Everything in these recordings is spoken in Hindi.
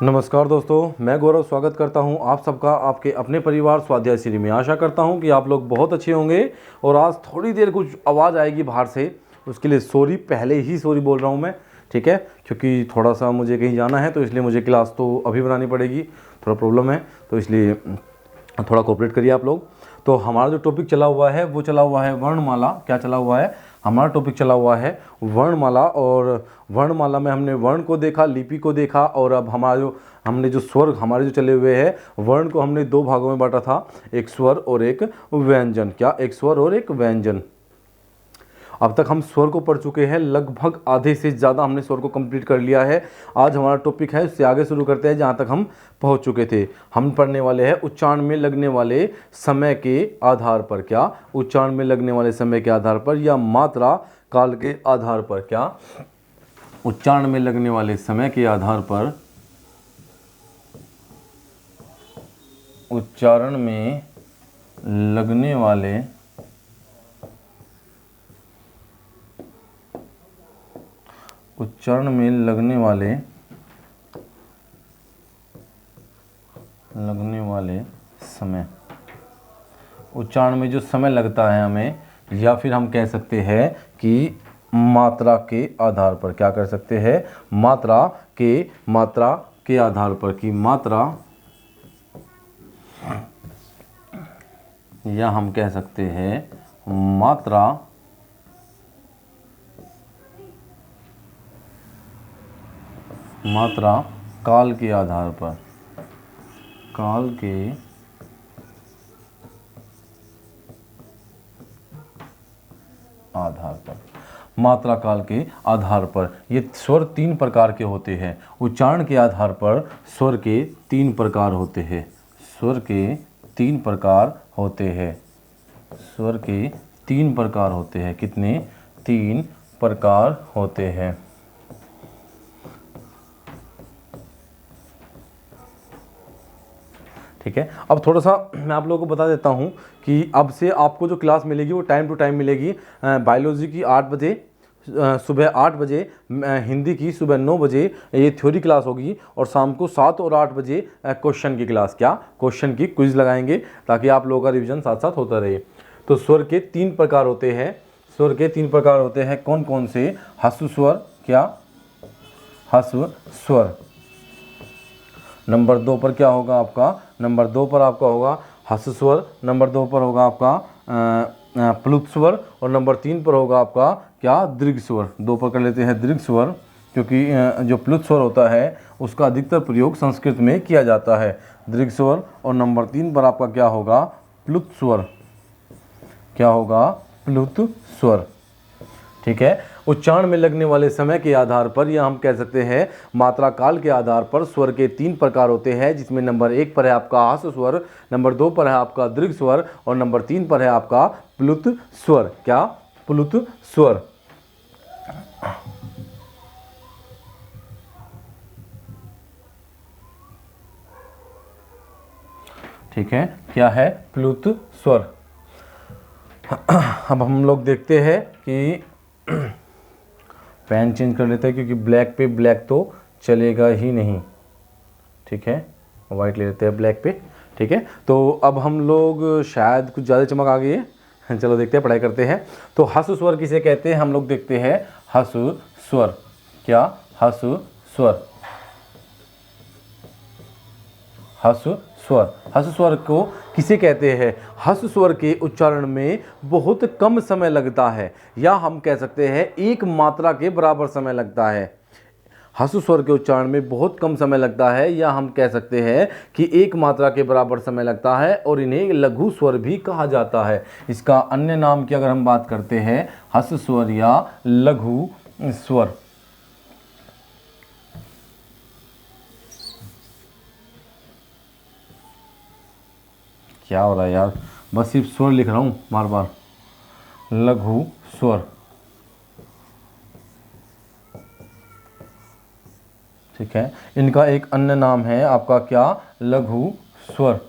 नमस्कार दोस्तों, मैं गौरव स्वागत करता हूं आप सबका आपके अपने परिवार स्वाध्याय सीरी में। आशा करता हूं कि आप लोग बहुत अच्छे होंगे। और आज थोड़ी देर कुछ आवाज़ आएगी बाहर से, उसके लिए सॉरी, पहले ही सॉरी बोल रहा हूं मैं, ठीक है। क्योंकि थोड़ा सा मुझे कहीं जाना है तो इसलिए मुझे क्लास तो अभी बनानी पड़ेगी, थोड़ा प्रॉब्लम है, तो इसलिए थोड़ा कोऑपरेट करिए आप लोग। तो हमारा जो टॉपिक चला हुआ है वो चला हुआ है वर्णमाला। क्या चला हुआ है? हमारा टॉपिक चला हुआ है वर्णमाला। और वर्णमाला में हमने वर्ण को देखा, लिपि को देखा, और अब हमने जो स्वर हमारे जो चले हुए हैं, वर्ण को हमने दो भागों में बांटा था, एक स्वर और एक व्यंजन। क्या? एक स्वर और एक व्यंजन। अब तक हम स्वर को पढ़ चुके हैं, लगभग आधे से ज़्यादा हमने स्वर को कंप्लीट कर लिया है। आज हमारा टॉपिक है, उससे आगे शुरू करते हैं जहाँ तक हम पहुँच चुके थे। हम पढ़ने वाले हैं उच्चारण में लगने वाले समय के आधार पर। क्या? उच्चारण में लगने वाले समय के आधार पर या मात्रा काल के आधार पर। क्या? उच्चारण में लगने वाले समय के आधार पर, उच्चारण में लगने वाले उच्चारण में लगने वाले समय, उच्चारण में जो समय लगता है हमें, या फिर हम कह सकते हैं कि मात्रा के आधार पर। क्या कर सकते हैं? मात्रा के आधार पर, कि मात्रा, या हम कह सकते हैं मात्रा काल के आधार पर। काल के आधार पर, मात्रा काल के आधार पर। ये स्वर तीन प्रकार के होते हैं। उच्चारण के आधार पर स्वर के तीन प्रकार होते हैं। स्वर के तीन प्रकार होते हैं। स्वर के तीन प्रकार होते हैं। कितने? तीन प्रकार होते हैं। ठीक है। अब थोड़ा सा मैं आप लोगों को बता देता हूँ कि अब से आपको जो क्लास मिलेगी वो टाइम टू टाइम मिलेगी। बायोलॉजी की 8 बजे, सुबह 8 बजे, हिंदी की सुबह 9 बजे ये थ्योरी क्लास होगी, और शाम को 7 और 8 बजे क्वेश्चन की क्लास। क्या? क्वेश्चन की क्विज लगाएंगे, ताकि आप लोगों का रिवीजन साथ साथ होता रहे। तो स्वर के तीन प्रकार होते हैं। स्वर के तीन प्रकार होते हैं। कौन कौन से? ह्रस्व स्वर। क्या? ह्रस्व स्वर। नंबर 2 पर क्या होगा आपका? नंबर 2 पर आपका होगा ह्रस्व स्वर। नंबर 2 पर होगा आपका प्लुत स्वर। और नंबर 3 पर होगा आपका क्या? दीर्घ स्वर। 2 पर कर लेते हैं दीर्घ स्वर, क्योंकि जो प्लुत स्वर होता है उसका अधिकतर प्रयोग संस्कृत में किया जाता है। दीर्घ स्वर। और नंबर 3 पर आपका क्या होगा? प्लुत स्वर। क्या होगा? प्लुत स्वर। ठीक है। उच्चारण में लगने वाले समय के आधार पर, या हम कह सकते हैं मात्रा काल के आधार पर, स्वर के तीन प्रकार होते हैं, जिसमें नंबर 1 पर है आपका ह्रस्व स्वर, नंबर 2 पर है आपका दीर्घ स्वर, और नंबर 3 पर है आपका प्लुत स्वर। क्या? प्लुत स्वर। ठीक है। क्या है? प्लुत स्वर। अब हम लोग देखते हैं कि पेन चेंज कर लेते हैं, क्योंकि ब्लैक पे ब्लैक तो चलेगा ही नहीं। ठीक है, वाइट ले लेते हैं ब्लैक पे। ठीक है। तो अब हम लोग शायद कुछ ज़्यादा चमक आ गई है। चलो देखते हैं, पढ़ाई करते हैं। तो ह्रस्व स्वर किसे कहते हैं? हम लोग देखते हैं ह्रस्व स्वर। क्या? ह्रस्व स्वर। ह्रस्व स्वर। ह्रस्व स्वर को किसे कहते हैं? ह्रस्व स्वर के उच्चारण में बहुत कम समय लगता है, या हम कह सकते हैं एक मात्रा के बराबर समय लगता है। ह्रस्व स्वर के उच्चारण में बहुत कम समय लगता है, या हम कह सकते हैं कि एक मात्रा के बराबर समय लगता है, और इन्हें लघु स्वर भी कहा जाता है। इसका अन्य नाम की अगर हम बात करते हैं, ह्रस्व स्वर या लघु स्वर। क्या हो रहा है यार? बस सिर्फ स्वर लिख रहा हूं बार बार। लघु स्वर। ठीक है। इनका एक अन्य नाम है आपका क्या? लघु स्वर।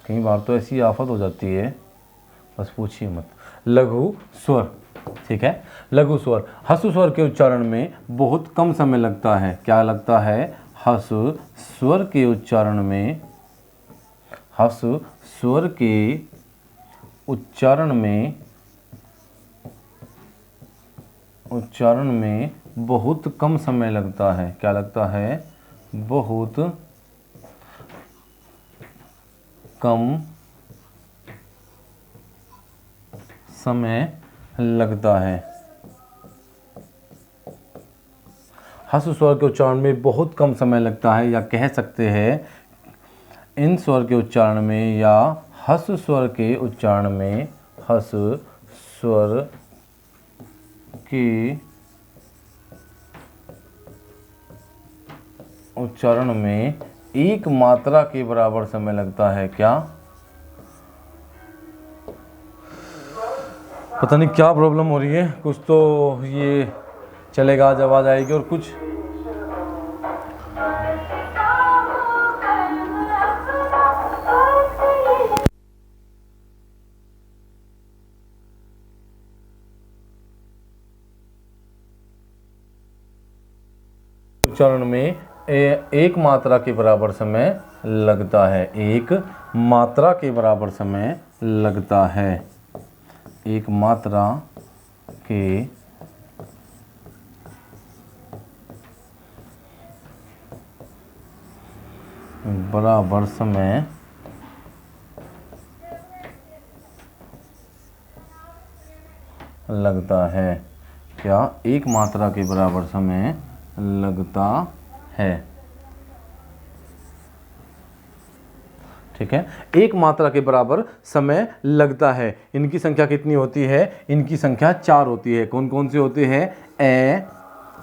कई बार तो ऐसी आफत हो जाती है, बस पूछिए मत। लघु स्वर। ठीक है। लघु स्वर, ह्रस्व स्वर के उच्चारण में बहुत कम समय लगता है। क्या लगता है? ह्रस्व स्वर के उच्चारण में, ह्रस्व स्वर के उच्चारण में बहुत कम समय लगता है। क्या लगता है? बहुत कम समय लगता है। ह्रस्व स्वर के उच्चारण में बहुत कम समय लगता है, या कह सकते हैं इन स्वर के उच्चारण में या ह्रस्व स्वर के उच्चारण में, ह्रस्व स्वर के उच्चारण में एक मात्रा के बराबर समय लगता है। क्या? पता नहीं क्या प्रॉब्लम हो रही है, कुछ तो ये चलेगा, आज आवाज़ आएगी और कुछ उच्चारण में एक मात्रा के बराबर समय लगता है। एक मात्रा के बराबर समय लगता है। एक मात्रा के बराबर समय लगता है। क्या? एक मात्रा के बराबर समय लगता है। ठीक है, एक मात्रा के बराबर समय लगता है। इनकी संख्या कितनी होती है? इनकी संख्या 4 होती है। कौन कौन सी होती है? ए,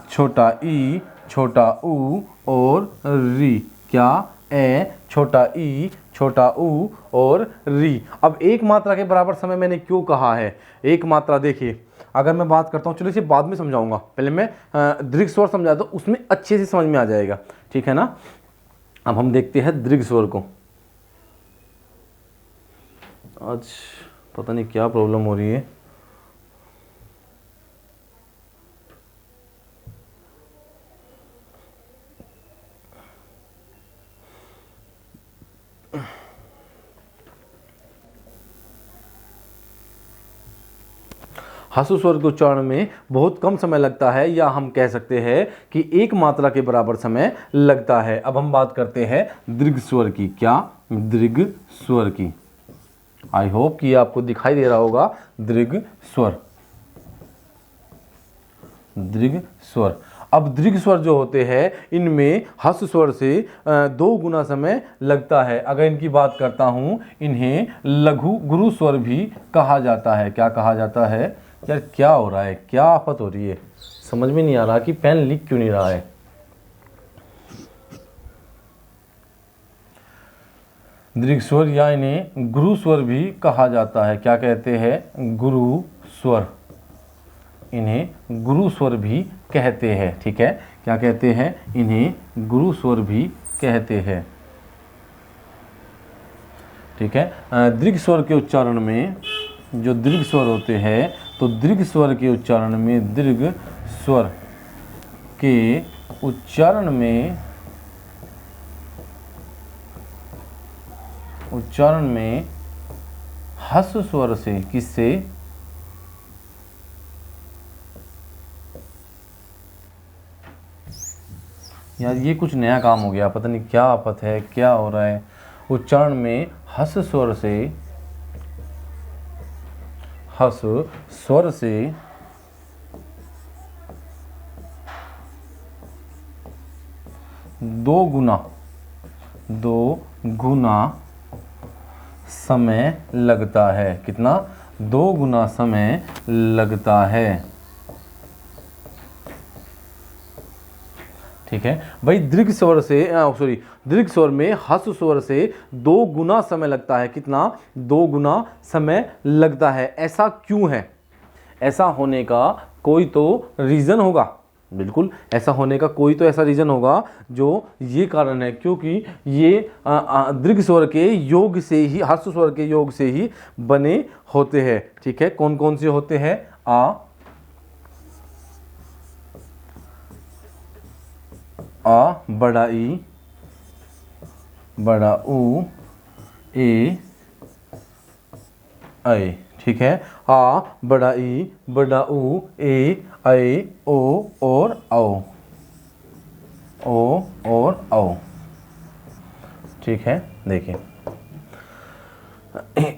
छोटा ई, छोटा ऊ और री। क्या? ए, छोटा ई, छोटा ऊ और री। अब एक मात्रा के बराबर समय मैंने क्यों कहा है? एक मात्रा, देखिए अगर मैं बात करता हूँ, चलो इसे बाद में समझाऊंगा, पहले मैं दीर्घ स्वर समझा दो, उसमें अच्छे से समझ में आ जाएगा। ठीक है ना। अब हम देखते हैं दीर्घ स्वर को। आज पता नहीं क्या प्रॉब्लम हो रही है। ह्रस्व स्वर के उच्चारण में बहुत कम समय लगता है, या हम कह सकते हैं कि एक मात्रा के बराबर समय लगता है। अब हम बात करते हैं दीर्घ स्वर की। क्या? दीर्घ स्वर की। आई होप कि आपको दिखाई दे रहा होगा दीर्घ स्वर। दीर्घ स्वर। अब दीर्घ स्वर जो होते हैं, इनमें ह्रस्व स्वर से 2 गुना समय लगता है। अगर इनकी बात करता हूं, इन्हें लघु गुरु स्वर भी कहा जाता है। क्या कहा जाता है? यार क्या हो रहा है, क्या आफत हो रही है, समझ में नहीं आ रहा कि पेन लिख क्यों नहीं रहा है। दीर्घ स्वर या इन्हें गुरु स्वर भी कहा जाता है। क्या कहते हैं? गुरु स्वर। इन्हें गुरु स्वर भी कहते हैं। ठीक है, क्या कहते हैं? इन्हें गुरु स्वर भी कहते हैं। ठीक है। दीर्घ स्वर के उच्चारण में जो दीर्घ स्वर होते हैं, तो दीर्घ स्वर के उच्चारण में, दीर्घ स्वर के उच्चारण में ह्रस्व स्वर से, किससे? यार ये कुछ नया काम हो गया, पता नहीं क्या आफत है, क्या हो रहा है। उच्चारण में ह्रस्व स्वर से, ह्रस्व स्वर से 2 गुना समय लगता है। कितना? 2 गुना समय लगता है। ठीक है भाई, दीर्घ स्वर से दीर्घ स्वर में ह्रस्व स्वर से 2 गुना समय लगता है। कितना? 2 गुना समय लगता है। ऐसा क्यों है? ऐसा होने का कोई तो रीज़न होगा। बिल्कुल, ऐसा होने का कोई तो ऐसा रीज़न होगा, जो ये कारण है क्योंकि ये दीर्घ स्वर के योग से ही, ह्रस्व स्वर के योग से ही बने होते हैं। ठीक है, कौन कौन से होते हैं? आ, आ बड़ा ई बड़ा ऊ ए ऐ। ठीक है, आ बड़ा ई बड़ा ऊ ए ऐ ओ और औ, ओ और औ। ठीक है, देखिए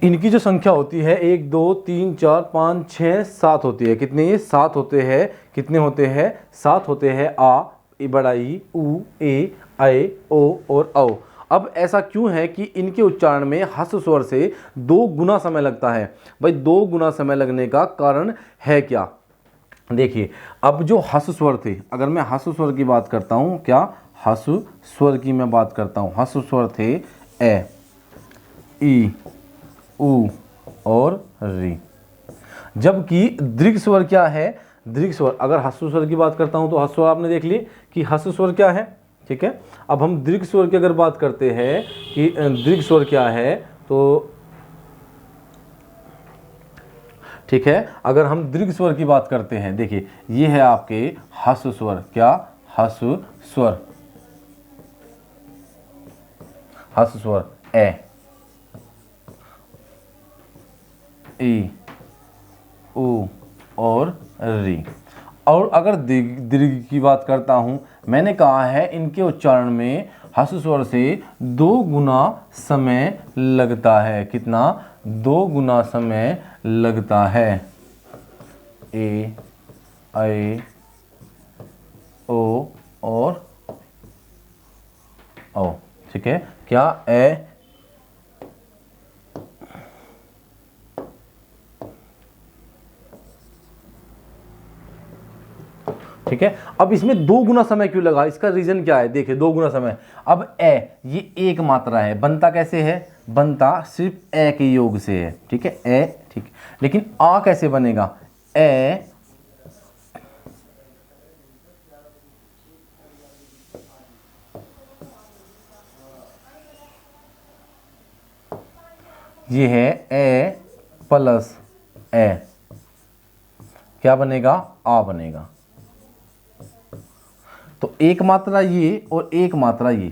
इनकी जो संख्या होती है 1 2 3 4 5 6 7 होती है। कितने? ये 7 होते हैं। कितने होते हैं? 7 होते हैं। आ बड़ा ई ऊ ए ऐ ओ और औ। अब ऐसा क्यों है कि इनके उच्चारण में हस्व स्वर से 2 गुना समय लगता है? भाई 2 गुना समय लगने का कारण है क्या? देखिए, अब जो हस्व स्वर थे, अगर मैं हस्व स्वर की बात करता हूं, क्या हस्व स्वर की मैं बात करता हूं, हस्व स्वर थे ए ई ऊ और री। जबकि दीर्घ स्वर क्या है? दीर्घ स्वर, अगर हस्व स्वर की बात करता हूं तो हस्व स्वर आपने देख ली कि हस्व स्वर क्या है। ठीक है, अब हम दीर्घ स्वर की अगर बात करते हैं कि दीर्घ स्वर क्या है, तो ठीक है, अगर हम दीर्घ स्वर की बात करते हैं, देखिए ये है आपके हस्व स्वर। क्या? हस्व स्वर। हस्व स्वर ए ई ऊ और री। और अगर दीर्घ की बात करता हूं, मैंने कहा है इनके उच्चारण में हस्व स्वर से 2 गुना समय लगता है। कितना? 2 गुना समय लगता है। ए ऐ ओ और औ। ठीक है, क्या? ए ठीक है, अब इसमें 2 गुना समय क्यों लगा? इसका रीजन क्या है? देखिए 2 गुना समय। अब ए ये एक मात्रा है, बनता कैसे है? बनता सिर्फ ए के योग से है। ठीक है, ए। ठीक, लेकिन आ कैसे बनेगा? ए ये है ए प्लस ए, क्या बनेगा? आ बनेगा। तो एक मात्रा ये और एक मात्रा ये,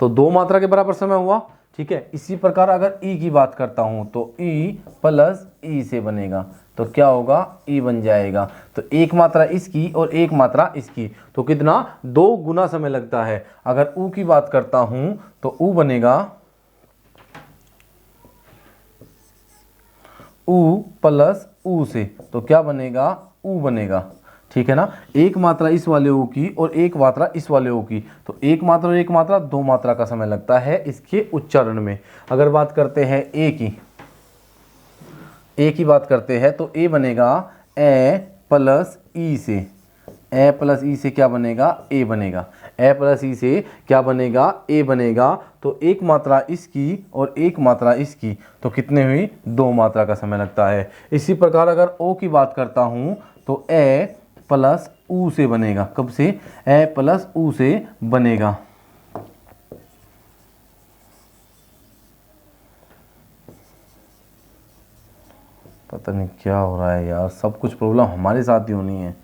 तो 2 मात्रा के बराबर समय हुआ। ठीक है, इसी प्रकार अगर ई की बात करता हूं तो ई प्लस ई से बनेगा, तो क्या होगा? ई बन जाएगा। तो एक मात्रा इसकी और एक मात्रा इसकी, तो कितना? 2 गुना समय लगता है। अगर ऊ की बात करता हूं तो ऊ बनेगा ऊ प्लस ऊ से, तो क्या बनेगा? ऊ बनेगा। ठीक है ना, एक मात्रा इस वाले ऊ की और एक मात्रा इस वाले ऊ की, तो एक मात्रा और एक मात्रा 2 मात्रा का समय लगता है इसके उच्चारण में। अगर बात करते हैं ए की बात करते हैं तो ए बनेगा ए प्लस ई से। ए प्लस ई से क्या बनेगा? ए बनेगा। ए प्लस ई से क्या बनेगा? ए बनेगा। तो एक मात्रा इसकी और एक मात्रा इसकी, तो कितने हुई? 2 मात्रा का समय लगता है। इसी प्रकार अगर ओ की बात करता हूं तो ए प्लस ऊ से बनेगा। कब से? ए प्लस ऊ से बनेगा। पता नहीं क्या हो रहा है यार, सब कुछ प्रॉब्लम हमारे साथ ही होनी है।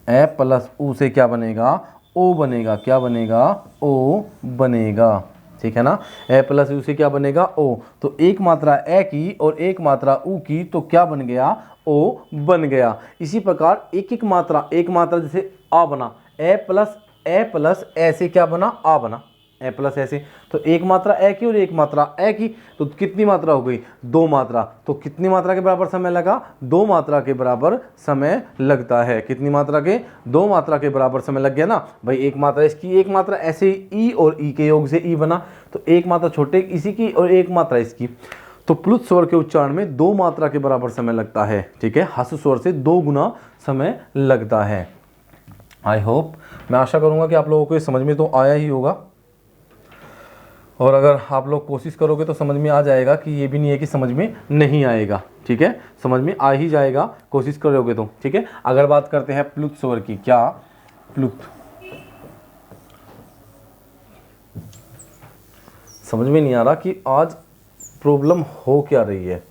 ए प्लस ऊ से क्या बनेगा? ओ बनेगा। क्या बनेगा? ओ बनेगा। ठीक है ना, ए प्लस ऊ से क्या बनेगा? ओ। तो एक मात्रा ए की और एक मात्रा ऊ की, तो क्या बन गया? ओ बन गया। इसी प्रकार एक मात्रा जैसे आ बना, ए प्लस ए से क्या बना? आ बना। ए प्लस ए से, तो एक मात्रा ए की और एक मात्रा ए की, तो कितनी मात्रा हो गई? 2 मात्रा। तो कितनी मात्रा के बराबर समय लगा? 2 मात्रा के बराबर समय लगता है। कितनी मात्रा के? 2 मात्रा के बराबर समय लग गया ना भाई। एक मात्रा इसकी, एक मात्रा ऐसे ई और ई के योग से ई बना, तो एक मात्रा छोटे इसी की और एक मात्रा इसकी, तो प्लुत स्वर के उच्चारण में 2 मात्रा के बराबर समय लगता है। ठीक है, हस्व स्वर से 2 गुना समय लगता है। आई होप, मैं आशा करूंगा कि आप लोगों को समझ में तो आया ही होगा, और अगर आप लोग कोशिश करोगे तो समझ में आ जाएगा कि ये भी नहीं है कि समझ में नहीं आएगा। ठीक है, समझ में आ ही जाएगा कोशिश करोगे तो। ठीक है, अगर बात करते हैं प्लुत स्वर की, क्या प्लुत, समझ में नहीं आ रहा कि आज प्रॉब्लम हो क्या रही है।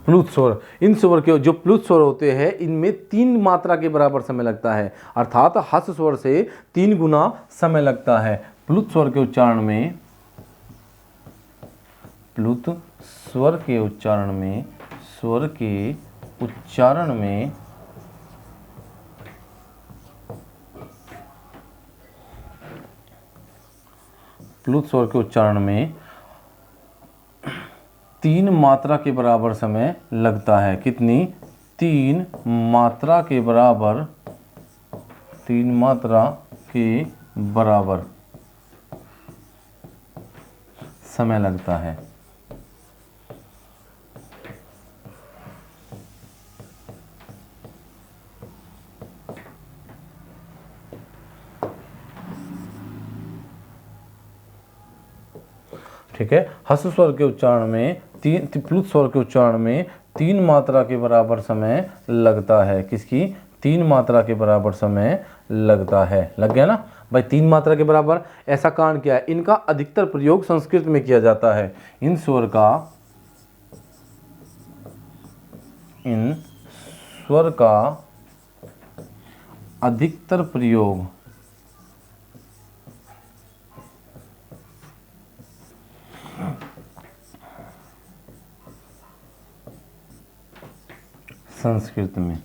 प्लुत स्वर। इन स्वर के जो प्लुत स्वर होते हैं इनमें 3 मात्रा के बराबर समय लगता है, अर्थात हस स्वर से 3 गुना समय लगता है। प्लुत स्वर के उच्चारण में, प्लुत स्वर के उच्चारण में, स्वर के उच्चारण में प्लुत स्वर के उच्चारण में 3 मात्रा के बराबर समय लगता है। कितनी? 3 मात्रा के बराबर, 3 मात्रा के बराबर समय लगता है। ठीक है, हस स्वर के उच्चारण में प्लुत स्वर के उच्चारण में 3 मात्रा के बराबर समय लगता है। किसकी? 3 मात्रा के बराबर समय लगता है। लग गया ना भाई, 3 मात्रा के बराबर। ऐसा कारण क्या है? इनका अधिकतर प्रयोग संस्कृत में किया जाता है। इन स्वर का अधिकतर प्रयोग संस्कृत में,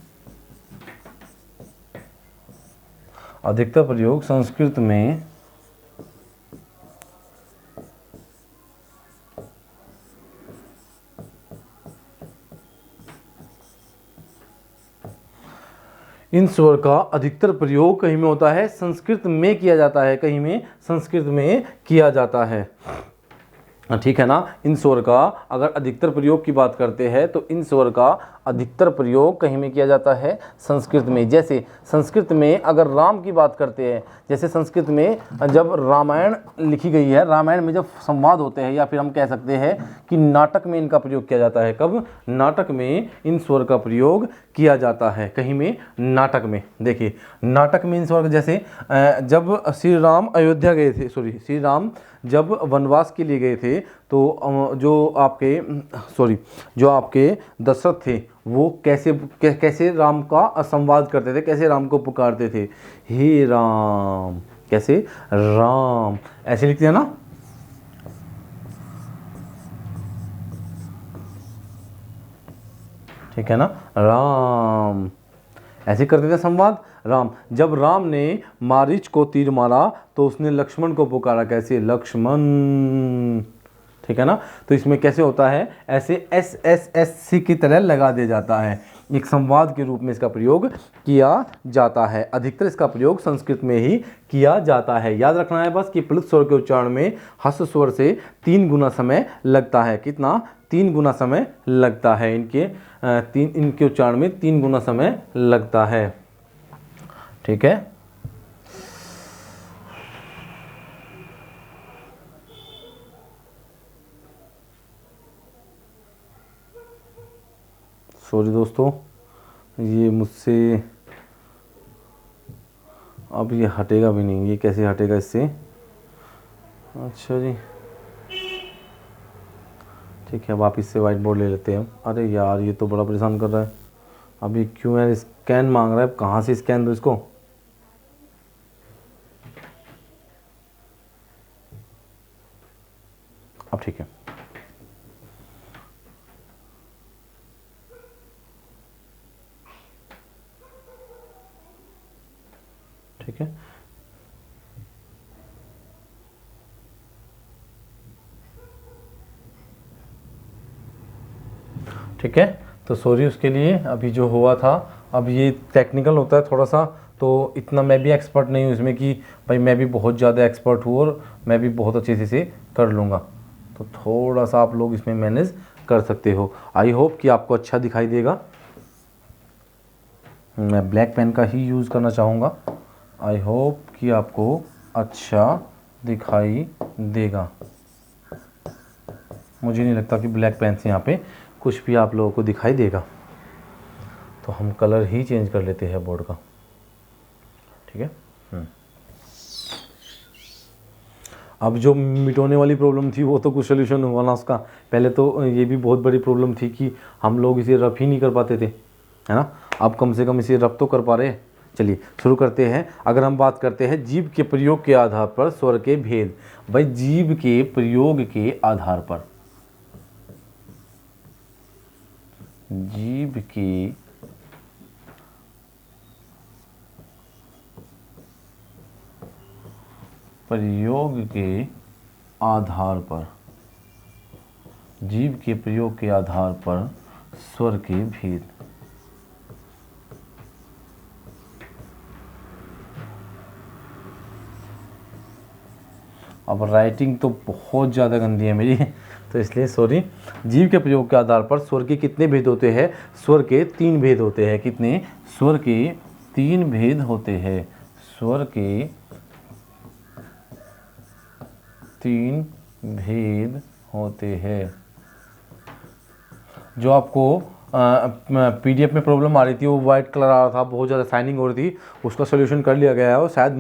अधिकतर प्रयोग संस्कृत में इन स्वर का अधिकतर प्रयोग कहीं में होता है संस्कृत में किया जाता है, कहीं में संस्कृत में किया जाता है। ठीक है ना। इन स्वर का अगर अधिकतर प्रयोग की बात करते हैं तो इन स्वर का अधिकतर प्रयोग कहीं में किया जाता है संस्कृत में। जैसे संस्कृत में अगर राम की बात करते हैं, जैसे संस्कृत में जब रामायण लिखी गई है, रामायण में जब संवाद होते हैं या फिर हम कह सकते हैं कि नाटक में इनका प्रयोग किया जाता है। कब? नाटक में इन स्वर का प्रयोग किया जाता है, कहीं में नाटक में। देखिए नाटक में इन स्वर, जैसे जब श्री राम अयोध्या गए थे, श्री राम जब वनवास के लिए गए थे तो जो आपके दशरथ थे वो कैसे राम का संवाद करते थे, कैसे राम को पुकारते थे? हे राम। कैसे? राम, ऐसे लिखते हैं ना। ठीक है ना, राम, ऐसे करते थे संवाद। राम, जब राम ने मारीच को तीर मारा तो उसने लक्ष्मण को पुकारा, कैसे? लक्ष्मण। ठीक है ना। तो इसमें कैसे होता है? ऐसे एस एस एस सी की तरह लगा दिया जाता है, एक संवाद के रूप में इसका प्रयोग किया जाता है। अधिकतर इसका प्रयोग संस्कृत में ही किया जाता है। याद रखना है बस कि प्लुत स्वर के उच्चारण में हस स्वर से 3 गुना समय लगता है। कितना? 3 गुना समय लगता है। इनके उच्चारण में 3 गुना समय लगता है। ठीक है। सॉरी दोस्तों, ये मुझसे अब ये हटेगा भी नहीं। ये कैसे हटेगा इससे? अच्छा जी, ठीक है, अब आप इससे वाइट बोर्ड ले लेते हैं। अरे यार ये तो बड़ा परेशान कर रहा है। अभी क्यों है स्कैन मांग रहा है, कहाँ से स्कैन दो इसको? अब ठीक है। ठीक है, ठीक है। तो सॉरी उसके लिए, अभी जो हुआ था। अब ये टेक्निकल होता है थोड़ा सा, तो इतना मैं भी एक्सपर्ट नहीं हूँ इसमें कि भाई मैं भी बहुत ज़्यादा एक्सपर्ट हूँ और मैं भी बहुत अच्छे से कर लूँगा। तो थोड़ा सा आप लोग इसमें मैनेज कर सकते हो। आई होप कि आपको अच्छा दिखाई देगा। मैं ब्लैक पेन का ही यूज़ करना चाहूँगा। आई होप कि आपको अच्छा दिखाई देगा। मुझे नहीं लगता कि ब्लैक पेन से यहाँ पे कुछ भी आप लोगों को दिखाई देगा। तो हम कलर ही चेंज कर लेते हैं बोर्ड का। ठीक है। अब जो मिटाने वाली प्रॉब्लम थी वो तो कुछ सोल्यूशन हुआ ना उसका। पहले तो ये भी बहुत बड़ी प्रॉब्लम थी कि हम लोग इसे रफ ही नहीं कर पाते थे, है ना। अब कम से कम इसे रफ तो कर पा रहे हैं। चलिए शुरू करते हैं। अगर हम बात करते हैं जीभ के प्रयोग के आधार पर स्वर के भेद, भाई जीभ के प्रयोग के आधार पर, जीभ के प्रयोग के आधार पर, जीभ के प्रयोग के आधार पर स्वर के भेद। अब राइटिंग तो बहुत ज़्यादा गंदी है मेरी तो इसलिए सॉरी। जीव के प्रयोग के आधार पर स्वर के कितने भेद होते हैं? स्वर के 3 भेद होते हैं। कितने? स्वर के 3 भेद होते हैं। स्वर के 3 भेद होते हैं। जो आपको पीडीएफ में प्रॉब्लम आ रही थी, वो वाइट कलर आ रहा था, बहुत ज़्यादा शाइनिंग हो रही थी, उसका सोल्यूशन कर लिया गया है। और शायद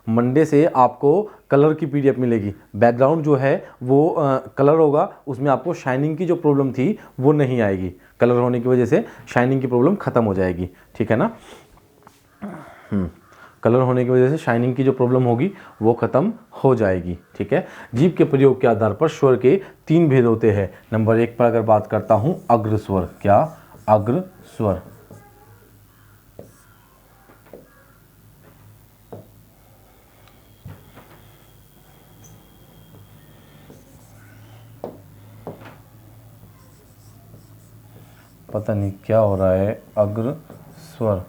मंडे से आपको कलर की पीडीएफ मिलेगी। बैकग्राउंड जो है वो कलर होगा, उसमें आपको शाइनिंग की जो प्रॉब्लम थी वो नहीं आएगी। कलर होने की वजह से शाइनिंग की प्रॉब्लम खत्म हो जाएगी, ठीक है ना। कलर होने की वजह से शाइनिंग की जो प्रॉब्लम होगी वो खत्म हो जाएगी, ठीक है। जीभ के प्रयोग के आधार पर स्वर के 3 भेद होते हैं। नंबर 1 पर अगर बात करता हूं, अग्र स्वर। क्या? अग्र स्वर। पता नहीं क्या हो रहा है। अग्र स्वर।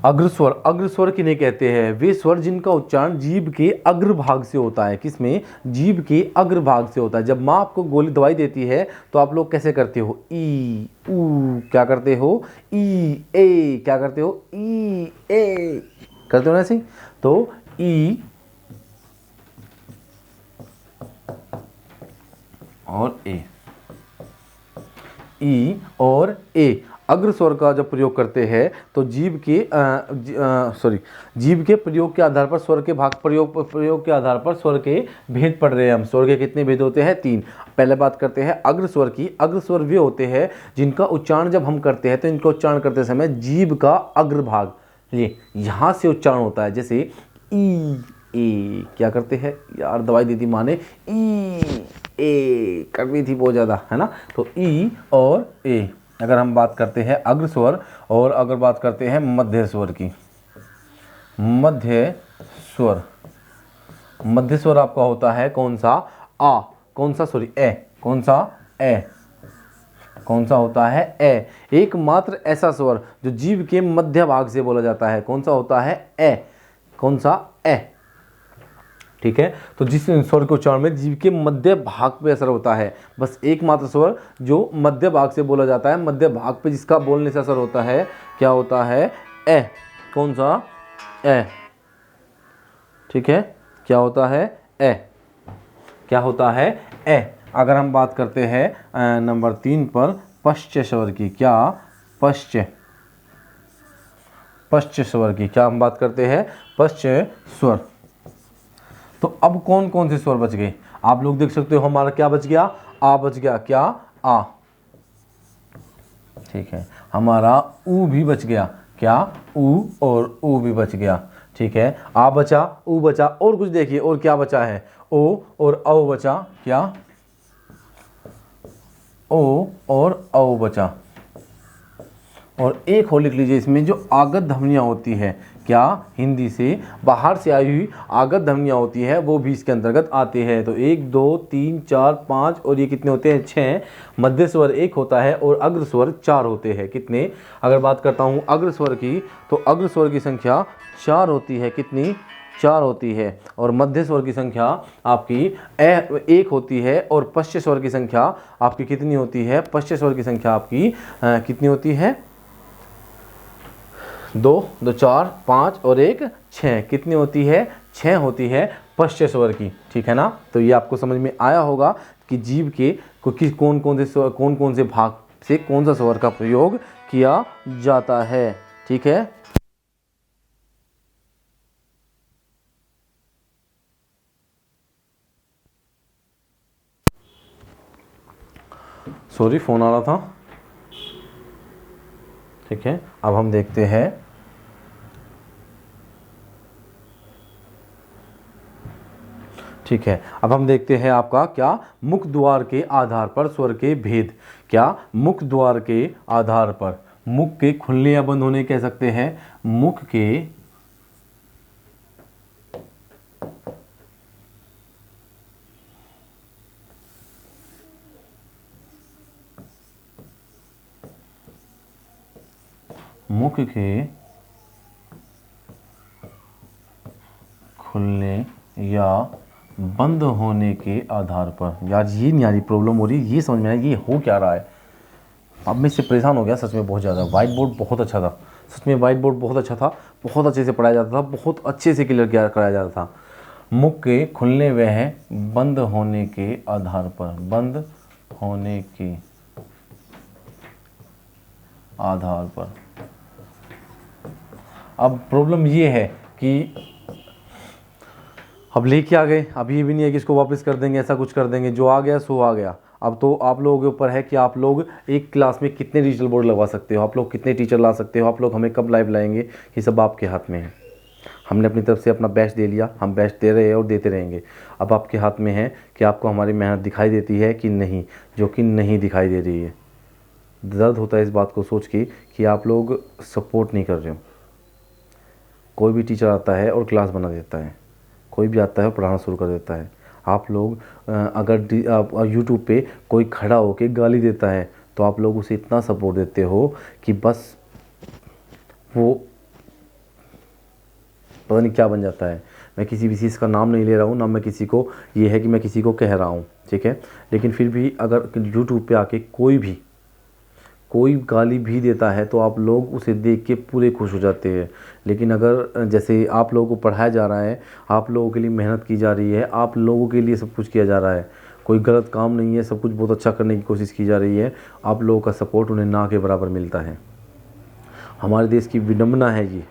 अग्रस्वर, अग्रस्वर किन्हें कहते हैं? वे स्वर जिनका उच्चारण जीभ के अग्रभाग से होता है। किसमें? जीभ के अग्रभाग से होता है। जब माँ आपको गोली दवाई देती है तो आप लोग कैसे करते हो? ई ऊ क्या करते हो? ई ए क्या करते हो? ई ए करते हो ना ऐसे। तो ई और ए, ई और ए। अग्र स्वर का जब प्रयोग करते हैं तो जीभ के प्रयोग के आधार पर स्वर के प्रयोग के आधार पर स्वर के भेद पढ़ रहे हैं हम। स्वर के कितने भेद होते हैं? 3। पहले बात करते हैं अग्र स्वर की। अग्र स्वर वे होते हैं जिनका उच्चारण जब हम करते हैं तो इनका उच्चारण करते समय जीभ का अग्रभाग, ये यहाँ से उच्चारण होता है। जैसे ई ए क्या करते हैं यार, दवाई दी थी माँ ने, ई ए कड़वी थी बहुत ज़्यादा, है ना। तो ई और ए अगर हम बात करते हैं अग्र स्वर। और अगर बात करते हैं मध्य स्वर की, मध्य स्वर। मध्य स्वर आपका होता है कौन सा? आ। कौन सा? सॉरी ए। कौन सा? ए। कौन सा होता है? ए। एकमात्र ऐसा स्वर जो जीभ के मध्य भाग से बोला जाता है। कौन सा होता है? ए। कौन सा? ए, ठीक है। तो जिस स्वर के उच्चारण में जीभ के मध्य भाग पे असर होता है, बस एकमात्र स्वर जो मध्य भाग से बोला जाता है, मध्य भाग पे जिसका बोलने से असर होता है, क्या होता है? ए। कौन सा? ए, ठीक है। क्या होता है? ए। क्या होता है? ए। अगर हम बात करते हैं नंबर 3 पर पश्च स्वर की। क्या? पश्च स्वर की। क्या हम बात करते हैं? पश्च स्वर। तो अब कौन कौन से स्वर बच गए आप लोग देख सकते हो। हमारा क्या बच गया? आ बच गया। क्या? आ, ठीक है। हमारा ऊ भी बच गया। क्या? ऊ और ऊ भी बच गया, ठीक है। आ बचा, ऊ बचा, और कुछ देखिए और क्या बचा है? ओ और औ बचा। क्या? ओ और औ बचा। और एक और लिख लीजिए इसमें, जो आगत ध्वनियाँ होती है। क्या? हिंदी से बाहर से आई हुई आगत ध्वनियाँ होती है, वो भी इसके अंतर्गत आते हैं। तो 1 2 3 4 5 और ये कितने होते हैं? 6। मध्य स्वर 1 होता है और अग्र स्वर 4 होते हैं। कितने? अगर बात करता हूँ अग्र स्वर की, तो अग्र स्वर की संख्या 4 होती है। कितनी? 4 होती है। और मध्य स्वर की संख्या आपकी 1 होती है। और पश्च स्वर की संख्या आपकी कितनी होती है? पश्च स्वर की संख्या आपकी कितनी होती है? 2 2 4 5 और 1 6। कितनी होती है? 6 होती है पश्च स्वर की, ठीक है ना। तो ये आपको समझ में आया होगा कि जीभ के कौन कौन से भाग से कौन सा स्वर का प्रयोग किया जाता है, ठीक है। सॉरी फ़ोन आ रहा था। ठीक है, अब हम देखते हैं। ठीक है, अब हम देखते हैं आपका क्या, मुख द्वार के आधार पर स्वर के भेद। क्या, मुख द्वार के आधार पर, मुख के खुलने या बंद होने कह सकते हैं। मुख के मुख के खुलने या बंद होने के आधार पर। यार ये नहीं आ रही, प्रॉब्लम हो रही, ये समझ में आया ये हो क्या रहा है। अब मैं इससे परेशान हो गया सच में बहुत ज़्यादा। वाइट बोर्ड बहुत अच्छा था, सच में वाइट बोर्ड बहुत अच्छा था, बहुत अच्छे से पढ़ाया जाता था, बहुत अच्छे से क्लियर किया कराया जाता था। मुख के खुलने व बंद होने के आधार पर, बंद होने के आधार पर। अब प्रॉब्लम ये है कि अब लेके आ गए, अब ये भी नहीं है कि इसको वापस कर देंगे, ऐसा कुछ कर देंगे, जो आ गया सो आ गया। अब तो आप लोगों के ऊपर है कि आप लोग एक क्लास में कितने डिजिटल बोर्ड लगवा सकते हो, आप लोग कितने टीचर ला सकते हो, आप लोग हमें कब लाइव लाएंगे, ये सब आपके हाथ में है। हमने अपनी तरफ से अपना बेस्ट दे लिया, हम बेस्ट दे रहे हैं और देते रहेंगे। अब आपके हाथ में है कि आपको हमारी मेहनत दिखाई देती है कि नहीं, जो कि नहीं दिखाई दे रही है। दर्द होता है इस बात को सोच के कि आप लोग सपोर्ट नहीं कर रहे हो। कोई भी टीचर आता है और क्लास बना देता है, कोई भी आता है और पढ़ाना शुरू कर देता है। आप लोग अगर यूट्यूब पे कोई खड़ा होकर गाली देता है तो आप लोग उसे इतना सपोर्ट देते हो कि बस वो पता नहीं क्या बन जाता है। मैं किसी भी चीज़ का नाम नहीं ले रहा हूँ, ना मैं किसी को, ये है कि मैं किसी को कह रहा हूँ, ठीक है। लेकिन फिर भी अगर यूट्यूब पे आके कोई गाली भी देता है तो आप लोग उसे देख के पूरे खुश हो जाते हैं। लेकिन अगर जैसे आप लोगों को पढ़ाया जा रहा है, आप लोगों के लिए मेहनत की जा रही है, आप लोगों के लिए सब कुछ किया जा रहा है, कोई गलत काम नहीं है, सब कुछ बहुत अच्छा करने की कोशिश की जा रही है, आप लोगों का सपोर्ट उन्हें ना के बराबर मिलता है। हमारे देश की विडंबना है ये,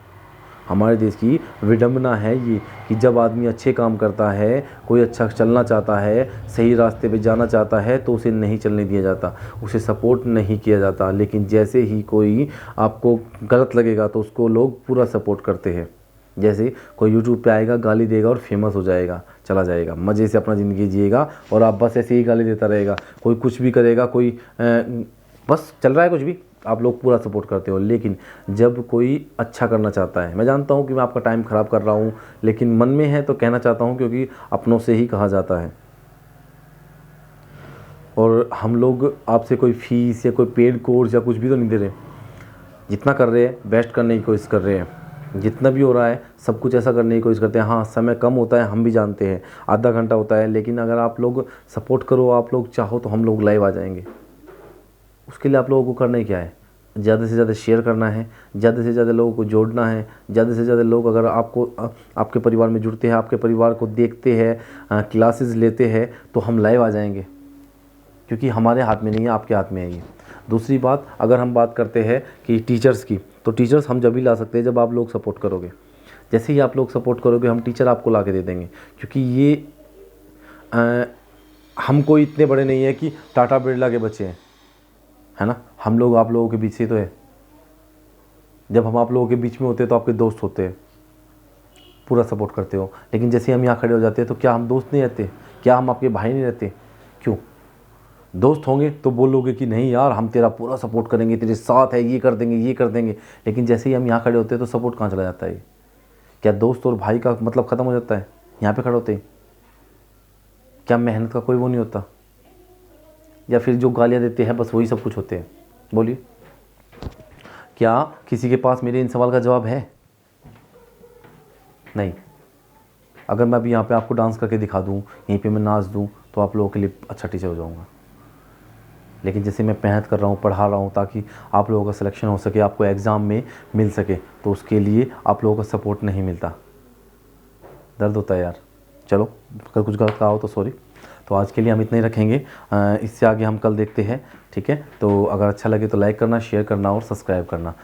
हमारे देश की विडंबना है ये कि जब आदमी अच्छे काम करता है, कोई अच्छा चलना चाहता है, सही रास्ते पे जाना चाहता है, तो उसे नहीं चलने दिया जाता, उसे सपोर्ट नहीं किया जाता। लेकिन जैसे ही कोई आपको गलत लगेगा तो उसको लोग पूरा सपोर्ट करते हैं। जैसे कोई यूट्यूब पे आएगा, गाली देगा और फेमस हो जाएगा, चला जाएगा, मज़े से अपना ज़िंदगी जिएगा और आप बस ऐसे ही गाली देता रहेगा। कोई कुछ भी करेगा, कोई बस चल रहा है कुछ भी, आप लोग पूरा सपोर्ट करते हो। लेकिन जब कोई अच्छा करना चाहता है, मैं जानता हूँ कि मैं आपका टाइम ख़राब कर रहा हूँ, लेकिन मन में है तो कहना चाहता हूँ, क्योंकि अपनों से ही कहा जाता है। और हम लोग आपसे कोई फीस या कोई पेड कोर्स या कुछ भी तो नहीं दे रहे, जितना कर रहे हैं बेस्ट करने की कोशिश कर रहे हैं। जितना भी हो रहा है सब कुछ ऐसा करने की कोशिश करते हैं। हाँ, समय कम होता है, हम भी जानते हैं, आधा घंटा होता है, लेकिन अगर आप लोग सपोर्ट करो, आप लोग चाहो तो हम लोग लाइव आ जाएंगे। उसके लिए आप लोगों को करना ही क्या है, ज़्यादा से ज़्यादा शेयर करना है, ज़्यादा से ज़्यादा लोगों को जोड़ना है। ज़्यादा से ज़्यादा लोग अगर आपके परिवार में जुड़ते हैं, आपके परिवार को देखते हैं, क्लासेस लेते हैं, तो हम लाइव आ जाएंगे, क्योंकि हमारे हाथ में नहीं है, आपके हाथ में है ये। दूसरी बात, अगर हम बात करते हैं कि टीचर्स की, तो टीचर्स हम जब भी ला सकते हैं जब आप लोग सपोर्ट करोगे। जैसे ही आप लोग सपोर्ट करोगे, हम टीचर आपको ला के दे देंगे, क्योंकि ये हम कोई इतने बड़े नहीं है कि टाटा बिरला के बच्चे हैं, है ना। हम लोग आप लोगों के बीच से तो है। जब हम आप लोगों के बीच में होते हैं तो आपके दोस्त होते हैं, पूरा सपोर्ट करते हो। लेकिन जैसे हम यहाँ खड़े हो जाते हैं तो क्या हम दोस्त नहीं रहते, क्या हम आपके भाई नहीं रहते? क्यों? दोस्त होंगे तो बोलोगे कि नहीं यार हम तेरा पूरा सपोर्ट करेंगे, तेरे साथ है, ये कर देंगे, ये कर देंगे। लेकिन जैसे ही हम यहाँ खड़े होते हैं तो सपोर्ट कहाँ चला जाता है? क्या दोस्त और भाई का मतलब ख़त्म हो जाता है यहाँ पे खड़े होते हैं? क्या मेहनत का कोई वो नहीं होता? या फिर जो गालियाँ देते हैं बस वही सब कुछ होते हैं? बोलिए, क्या किसी के पास मेरे इन सवाल का जवाब है? नहीं। अगर मैं अभी यहाँ पे आपको डांस करके दिखा दूँ, यहीं पे मैं नाच दूँ, तो आप लोगों के लिए अच्छा टीचर हो जाऊँगा। लेकिन जैसे मैं मेहनत कर रहा हूँ, पढ़ा रहा हूँ, ताकि आप लोगों का सिलेक्शन हो सके, आपको एग्ज़ाम में मिल सके, तो उसके लिए आप लोगों का सपोर्ट नहीं मिलता। दर्द होता है यार। चलो, अगर कुछ गलत कहा हो तो सॉरी। तो आज के लिए हम इतना ही रखेंगे, इससे आगे हम कल देखते हैं, ठीक है। तो अगर अच्छा लगे तो लाइक करना, शेयर करना और सब्सक्राइब करना।